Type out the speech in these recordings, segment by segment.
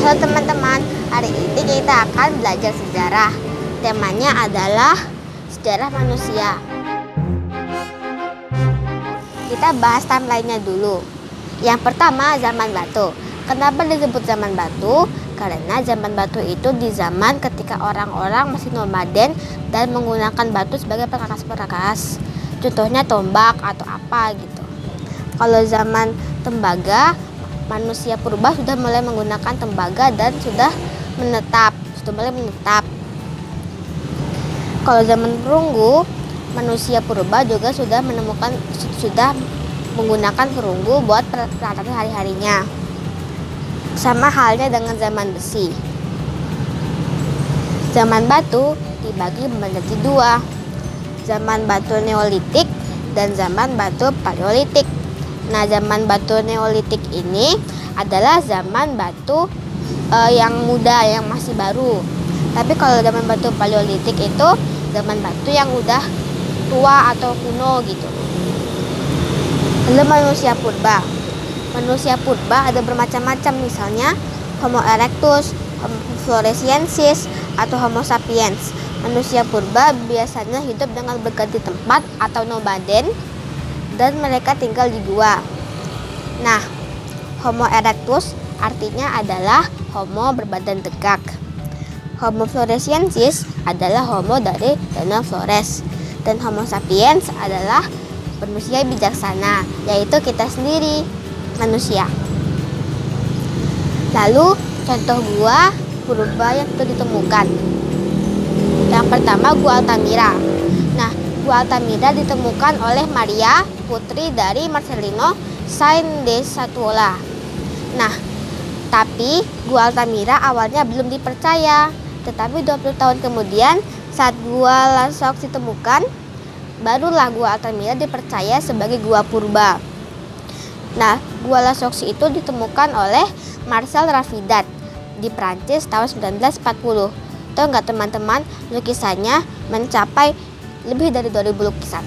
Halo teman-teman, hari ini kita akan belajar sejarah. Temanya adalah sejarah manusia. Kita bahas timeline-nya dulu. Yang pertama, zaman batu. Kenapa disebut zaman batu? Karena zaman batu itu di zaman ketika orang-orang masih nomaden dan menggunakan batu sebagai perkakas-perkakas. Contohnya tombak atau apa gitu. Kalau zaman tembaga, manusia purba sudah mulai menggunakan tembaga dan sudah mulai menetap. Kalau zaman perunggu, manusia purba juga sudah menggunakan perunggu buat peralatan hari-harinya. Sama halnya dengan zaman besi. Zaman batu dibagi menjadi dua, zaman batu Neolitik dan zaman batu Paleolitik. Nah, zaman batu Neolitik ini adalah zaman batu yang muda, yang masih baru. Tapi kalau zaman batu Paleolitik itu zaman batu yang udah tua atau kuno gitu. Lalu manusia purba. Manusia purba ada bermacam-macam, misalnya Homo erectus, Homo floresiensis, atau Homo sapiens. Manusia purba biasanya hidup dengan berganti tempat atau nomaden, dan mereka tinggal di gua. Nah, Homo erectus artinya adalah Homo berbadan tegak. Homo floresiensis adalah Homo dari danau Flores. Dan Homo sapiens adalah manusia bijaksana, yaitu kita sendiri, manusia. Lalu, contoh gua purba yang sudah ditemukan. Yang pertama, Gua Altamira. Nah, Gua Altamira ditemukan oleh Maria, putri dari Marcelino Sainz de Satuola. Nah, tapi Gua Altamira awalnya belum dipercaya. Tetapi 20 tahun kemudian, saat Gua Lascaux ditemukan, barulah Gua Altamira dipercaya sebagai gua purba. Nah, Gua Lascaux itu ditemukan oleh Marcel Ravidat di Prancis tahun 1940. Tahu nggak teman-teman, lukisannya mencapai lebih dari 2000 lukisan.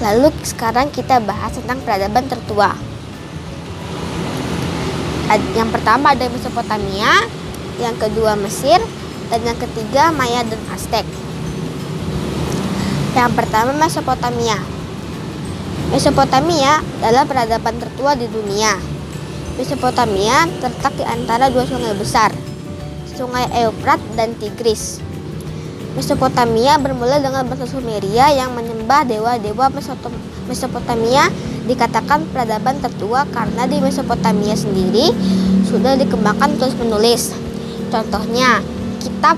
Lalu sekarang kita bahas tentang peradaban tertua. Yang pertama ada Mesopotamia, yang kedua Mesir, dan yang ketiga Maya dan Aztec. Yang pertama Mesopotamia. Mesopotamia adalah peradaban tertua di dunia. Mesopotamia terletak di antara dua sungai besar, Sungai Eufrat dan Tigris. Mesopotamia bermula dengan bangsa Sumeria yang menyembah dewa-dewa. Mesopotamia dikatakan peradaban tertua karena di Mesopotamia sendiri sudah dikembangkan tulis-menulis. Contohnya, kitab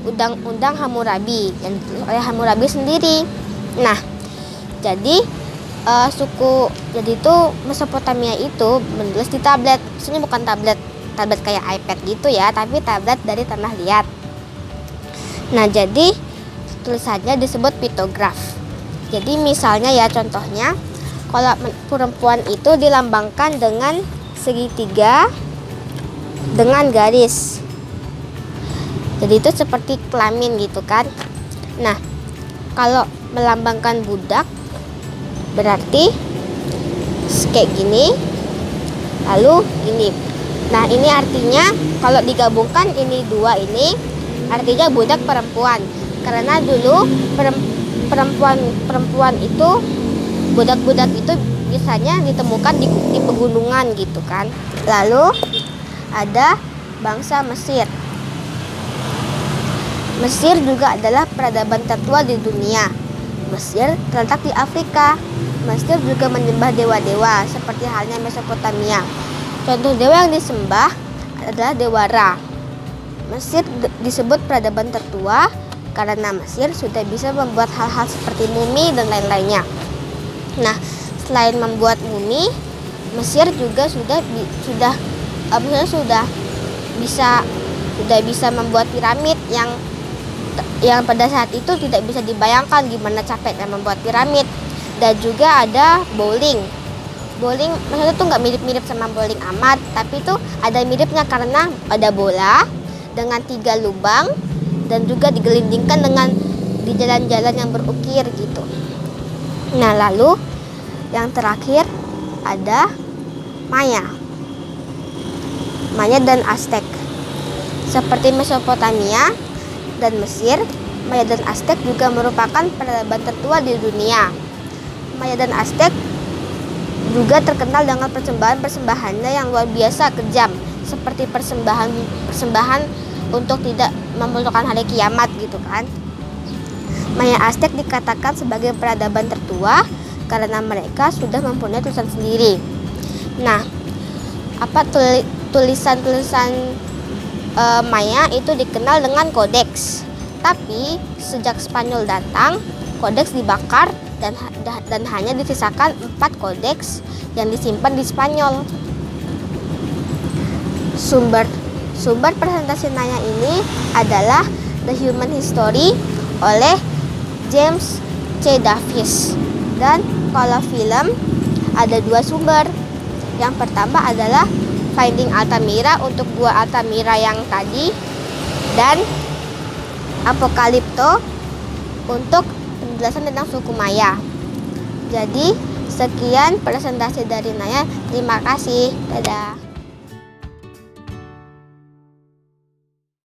Undang-Undang Hammurabi yang ditulis oleh Hammurabi sendiri. Nah, jadi itu Mesopotamia itu menulis di tablet. Maksudnya bukan tablet kayak iPad gitu ya, tapi tablet dari tanah liat. Nah, jadi tulisannya disebut piktograf. Jadi misalnya ya, contohnya kalau perempuan itu dilambangkan dengan segitiga dengan garis. Jadi itu seperti kelamin gitu kan. Nah, kalau melambangkan budak berarti kayak gini, lalu ini. Nah, ini artinya kalau digabungkan ini dua ini artinya budak perempuan. Karena dulu perempuan itu, budak-budak itu biasanya ditemukan di pegunungan gitu kan. Lalu ada bangsa Mesir. Mesir juga adalah peradaban tertua di dunia. Mesir terletak di Afrika. Mesir juga menyembah dewa-dewa seperti halnya Mesopotamia. Contoh dewa yang disembah adalah dewa Ra. Mesir disebut peradaban tertua karena Mesir sudah bisa membuat hal-hal seperti mumi dan lain-lainnya. Nah, selain membuat mumi, Mesir juga sudah bisa membuat piramid yang pada saat itu tidak bisa dibayangkan gimana capeknya membuat piramid. Dan juga ada bowling. Bowling maksudnya tuh nggak mirip-mirip sama bowling amat, tapi itu ada miripnya karena ada bola dengan 3 lubang dan juga digelindingkan dengan di jalan-jalan yang berukir gitu. Nah, lalu yang terakhir ada Maya. Maya dan Aztec. Seperti Mesopotamia dan Mesir, Maya dan Aztec juga merupakan peradaban tertua di dunia. Maya dan Aztec juga terkenal dengan persembahannya yang luar biasa kejam, seperti persembahan untuk tidak membutuhkan hari kiamat gitu kan. Maya Aztec dikatakan sebagai peradaban tertua karena mereka sudah mempunyai tulisan sendiri. Nah, tulisan-tulisan Maya itu dikenal dengan kodeks. Tapi sejak Spanyol datang, kodeks dibakar dan hanya disisakan 4 kodeks yang disimpan di Spanyol. Sumber presentasi Maya ini adalah The Human History oleh James C. Davis. Dan kalau film ada 2 sumber. Yang pertama adalah Finding Altamira untuk gua Altamira yang tadi, dan Apocalypto untuk penjelasan tentang suku Maya. Jadi sekian presentasi dari Naya. Terima kasih. Dadah.